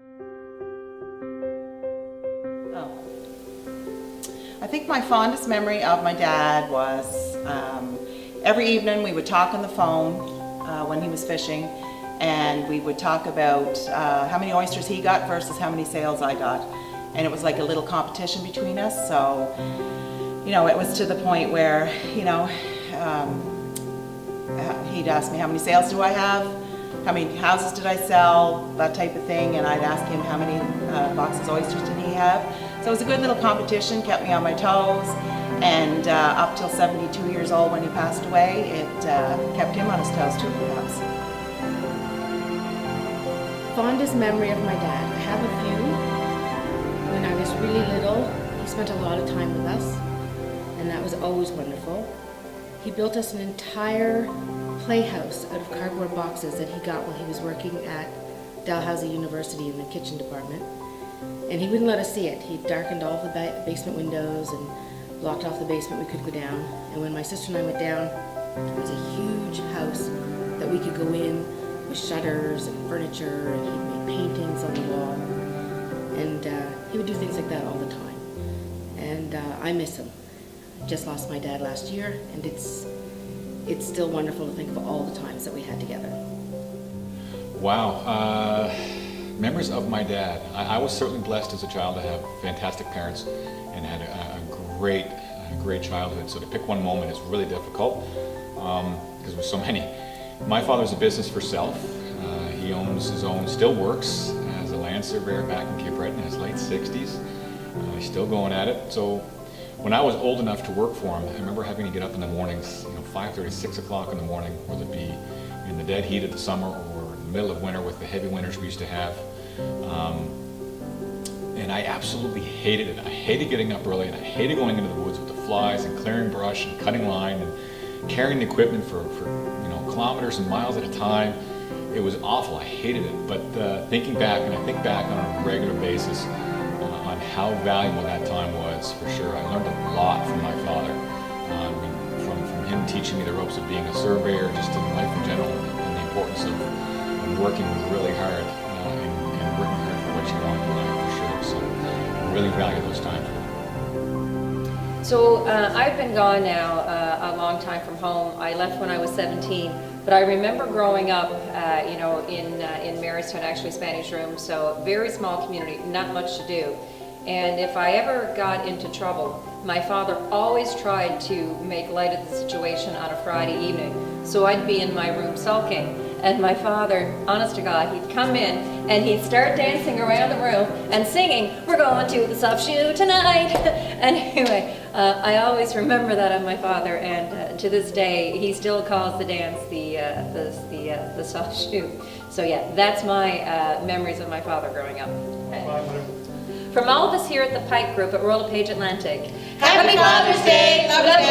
Oh. I think my fondest memory of my dad was every evening we would talk on the phone when he was fishing, and we would talk about how many oysters he got versus how many sales I got. And it was like a little competition between us. So, you know, it was to the point where, you know, he'd ask me how many sales do I have, how many houses did I sell, that type of thing, and I'd ask him how many boxes of oysters did he have. So it was a good little competition, kept me on my toes, and up till 72 years old when he passed away, it kept him on his toes too, perhaps. Fondest memory of my dad. I have a few. When I was really little, he spent a lot of time with us, and that was always wonderful. He built us an entire playhouse out of cardboard boxes that he got while he was working at Dalhousie University in the kitchen department. And he wouldn't let us see it. He darkened all the basement windows and blocked off the basement. We couldn't go down. And when my sister and I went down, there was a huge house that we could go in with shutters and furniture, and he made paintings on the wall. And he would do things like that all the time. And I miss him. I just lost my dad last year, and it's still wonderful to think of all the times that we had together. Wow. Memories of my dad. I was certainly blessed as a child to have fantastic parents and had a great childhood. So to pick one moment is really difficult because there's so many. My father's a business for self. He owns his own, still works as a land surveyor back in Cape Breton in his late 60s. He's still going at it. So when I was old enough to work for him, I remember having to get up in the mornings, 5:30, 6 o'clock in the morning, whether it be in the dead heat of the summer or in the middle of winter with the heavy winters we used to have. And I absolutely hated it. I hated getting up early, and I hated going into the woods with the flies and clearing brush and cutting line and carrying the equipment for kilometers and miles at a time. It was awful. I hated it. But thinking back, and I think back on a regular basis on how valuable that time was, for sure. I learned a lot from my father. From him teaching me the ropes of being a surveyor, just in life in general, and the importance of working really hard and working hard for what you want in life, for sure. So I really value those times. So I've been gone now a long time from home. I left when I was 17, but I remember growing up, in Marystown, actually Spanish Room, so very small community, not much to do. And if I ever got into trouble, my father always tried to make light of the situation on a Friday evening. So I'd be in my room sulking, and my father, honest to God, he'd come in and he'd start dancing around the room and singing, "We're going to the soft shoe tonight." Anyway, I always remember that of my father, and to this day, he still calls the dance the soft shoe. So yeah, that's my memories of my father growing up. From all of us here at the Pike Group at Royal LePage Atlantic, Happy Father's Day! Love you